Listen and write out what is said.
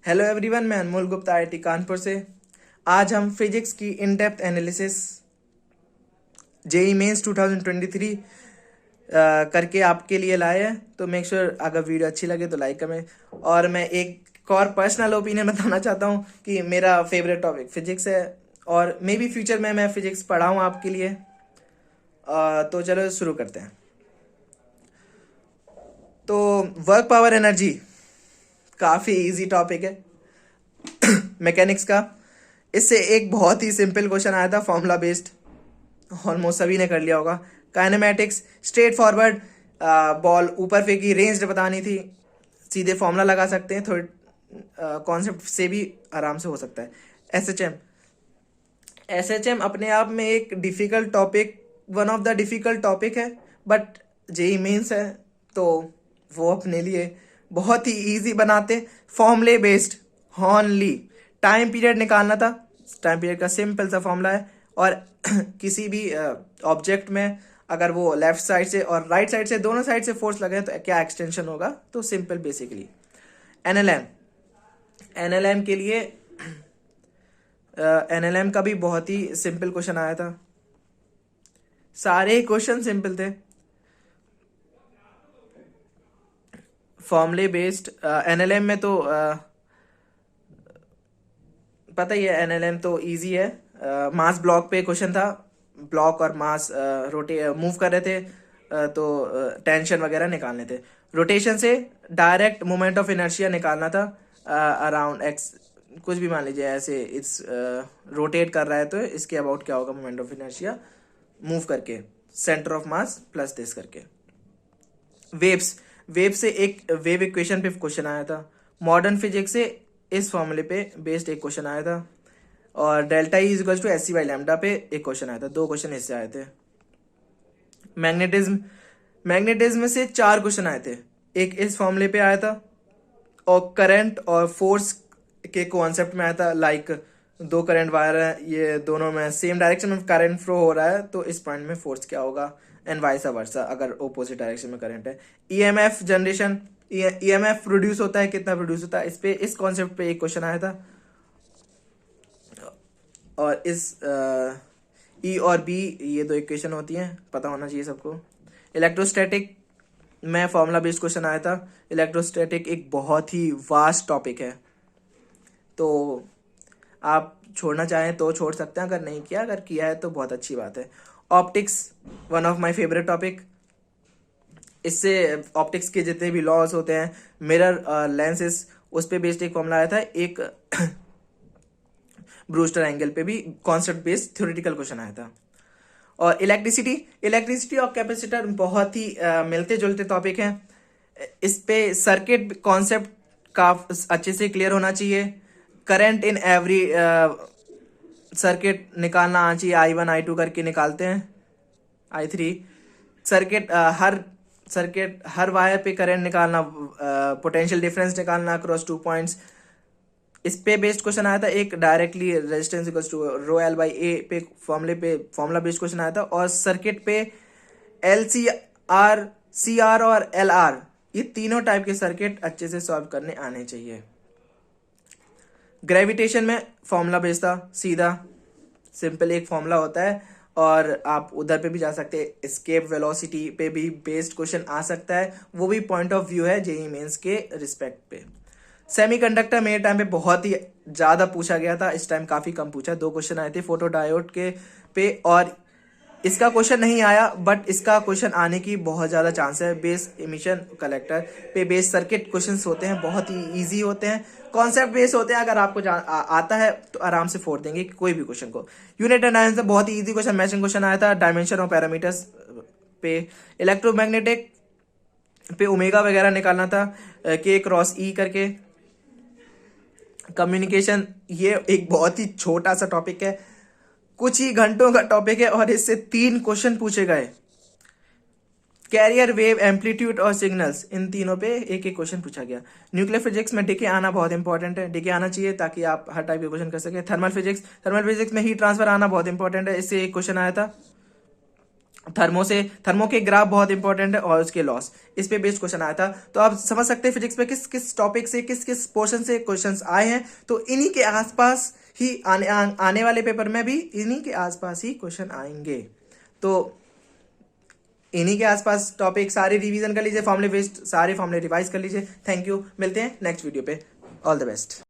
Hello everyone, मैं अनमोल Gupta IIT Kanpur से। आज हम फिजिक्स की in depth analysis JEE Mains 2023 करके आपके लिए लाए हैं। तो मेक श्योर अगर वीडियो अच्छी लगे तो लाइक करें। और मैं एक और पर्सनल ओपिनियन बताना चाहता हूँ कि मेरा फेवरेट टॉपिक फिजिक्स है और मे बी फ्यूचर में मैं फिजिक्स पढ़ाऊँ आपके लिए। तो चलो शुरू करते हैं। तो वर्क पावर एनर्जी काफ़ी इजी टॉपिक है मैकेनिक्स का। इससे एक बहुत ही सिंपल क्वेश्चन आया था, फॉर्मूला बेस्ड, ऑलमोस्ट सभी ने कर लिया होगा। काइनेमेटिक्स स्ट्रेट फॉरवर्ड, बॉल ऊपर फेंकी, रेंज बतानी थी, सीधे फॉर्मूला लगा सकते हैं, थोड़े कॉन्सेप्ट से भी आराम से हो सकता है। एसएचएम अपने आप में एक difficult topic, one of the difficult topic है, बट जेई मेंस है तो वो अपने लिए बहुत ही इजी बनाते। फॉर्मूले बेस्ड ऑनली, टाइम पीरियड निकालना था, टाइम पीरियड का सिंपल सा फॉर्मूला है। और किसी भी ऑब्जेक्ट में अगर वो लेफ्ट साइड से और राइट साइड से, दोनों साइड से फोर्स लगे तो क्या एक्सटेंशन होगा, तो सिंपल बेसिकली। एनएलएम के लिए एनएलएम का भी बहुत ही सिंपल क्वेश्चन आया था, सारे क्वेश्चन सिंपल थे। फॉर्मूले बेस्ड एनएलएम में तो पता ही है, एनएलएम तो इजी है। मास ब्लॉक पे क्वेश्चन था, ब्लॉक और मास मूव कर रहे थे, तो टेंशन वगैरह निकालने थे। रोटेशन से डायरेक्ट मोमेंट ऑफ इनर्शिया निकालना था, अराउंड एक्स कुछ भी मान लीजिए, ऐसे इट्स रोटेट कर रहा है तो इसके अबाउट क्या होगा मोमेंट ऑफ इनर्शिया मूव करके, centre of mass plus this करके। वेव से एक वेव इक्वेशन पे क्वेश्चन आया था। मॉडर्न फिजिक्स से इस फॉर्मूले पे बेस्ड एक क्वेश्चन आया था। और delta E is two S C by lambda पे एक क्वेश्चन आया था, दो क्वेश्चन इससे आए थे। मैग्नेटिज्म से 4 क्वेश्चन आए थे, एक इस फॉर्मूले पे आया था और करंट और फोर्स के कॉन्सेप्ट में आया था। लाइक दो करंट वायर है, ये दोनों में सेम डायरेक्शन में करंट फ्लो हो रहा है, तो इस पॉइंट में फोर्स क्या होगा, एंड वाइस वर्सा अगर ओपोजिट डायरेक्शन में करंट है। ईएमएफ जनरेशन, ईएमएफ प्रोड्यूस होता है, कितना प्रोड्यूस होता है, इस कॉन्सेप्ट पे एक क्वेश्चन आया था। और इस ई और बी ये दो इक्वेशन होती हैं, पता होना चाहिए सबको। इलेक्ट्रोस्टैटिक में फॉर्मूला बेस्ड क्वेश्चन आया था। इलेक्ट्रोस्टैटिक एक बहुत ही वास्ट टॉपिक है, तो आप छोड़ना चाहें तो छोड़ सकते हैं, अगर नहीं किया, अगर किया है तो बहुत अच्छी बात है। Optics one of my favourite topic. इससे ऑप्टिक्स के जितने भी लॉस होते हैं, मिरर लेंसेस, उस पे बेस्ड एक फॉर्मूला आया था। एक ब्रूस्टर एंगल पे भी कॉन्सेप्ट बेस्ड थ्योरेटिकल क्वेश्चन आया था। और इलेक्ट्रिसिटी और कैपेसिटर बहुत ही मिलते जुलते टॉपिक हैं। इस पे सर्किट कॉन्सेप्ट का अच्छे से क्लियर होना चाहिए। करंट इन एवरी सर्किट निकालना आना चाहिए, I1 I2 करके निकालते हैं, I3 सर्किट हर वायर पे करंट निकालना, पोटेंशियल डिफरेंस निकालना अक्रॉस 2 पॉइंट्स। इस पे बेस्ड क्वेश्चन आया था। एक directly resistance equals to rho L by A पे फॉर्मूला बेस्ड क्वेश्चन आया था। और सर्किट पे LCR, CR और LR, ये तीनों टाइप के सर्किट अच्छे से सॉल्व करने आने चाहिए। ग्रेविटेशन में फॉर्मूला बेस्ड था, सीधा सिंपल एक फॉर्मूला होता है, और आप उधर पे भी जा सकते हैं। एस्केप वेलोसिटी पे भी बेस्ड क्वेश्चन आ सकता है, वो भी पॉइंट ऑफ व्यू है जेईई मेंस के रिस्पेक्ट पे। सेमीकंडक्टर मेरे टाइम पे बहुत ही ज्यादा पूछा गया था, इस टाइम काफी कम पूछा, 2 क्वेश्चन आए थे फोटो डायोड के पे, और इसका क्वेश्चन नहीं आया, बट इसका क्वेश्चन आने की बहुत ज्यादा चांस है। बेस इमिशन कलेक्टर पे बेस सर्किट क्वेश्चंस होते हैं, बहुत ही इजी होते हैं, कॉन्सेप्ट बेस होते हैं। अगर आपको आता है तो आराम से फोड़ देंगे कोई भी क्वेश्चन को। यूनिट एंड डायमेंशन बहुत ही इजी क्वेश्चन, मैचिंग क्वेश्चन आया था। डायमेंशन और पैरामीटर्स पे इलेक्ट्रोमैग्नेटिक पे ओमेगा वगैरह निकालना था, K क्रॉस E करके। कम्युनिकेशन ये एक बहुत ही छोटा सा टॉपिक है, कुछ ही घंटों का टॉपिक है, और इससे 3 क्वेश्चन पूछे गए। कैरियर वेव, एम्पलीट्यूड और सिग्नल्स, इन तीनों पे एक एक क्वेश्चन पूछा गया। न्यूक्लियर फिजिक्स में डीके आना बहुत इंपॉर्टेंट है, डीके आना चाहिए ताकि आप हर टाइप के क्वेश्चन कर सके। थर्मल फिजिक्स में हीट ट्रांसफर आना बहुत इंपॉर्टेंट है, इससे एक क्वेश्चन आया था। थर्मो के ग्राफ बहुत इंपॉर्टेंट है और उसके लॉस, इस पे बेस्ड क्वेश्चन आया था। तो आप समझ सकते हैं फिजिक्स में किस किस टॉपिक से किस किस पोर्शन से क्वेश्चंस आए हैं। तो इन्हीं के आसपास ही आने वाले पेपर में भी इन्हीं के आसपास ही क्वेश्चन आएंगे। तो इन्हीं के आसपास टॉपिक सारे रिवीजन कर लीजिए, फॉर्मुले बेस्ड सारे फॉर्मुले रिवाइज कर लीजिए। थैंक यू, मिलते हैं नेक्स्ट वीडियो पे। All the best.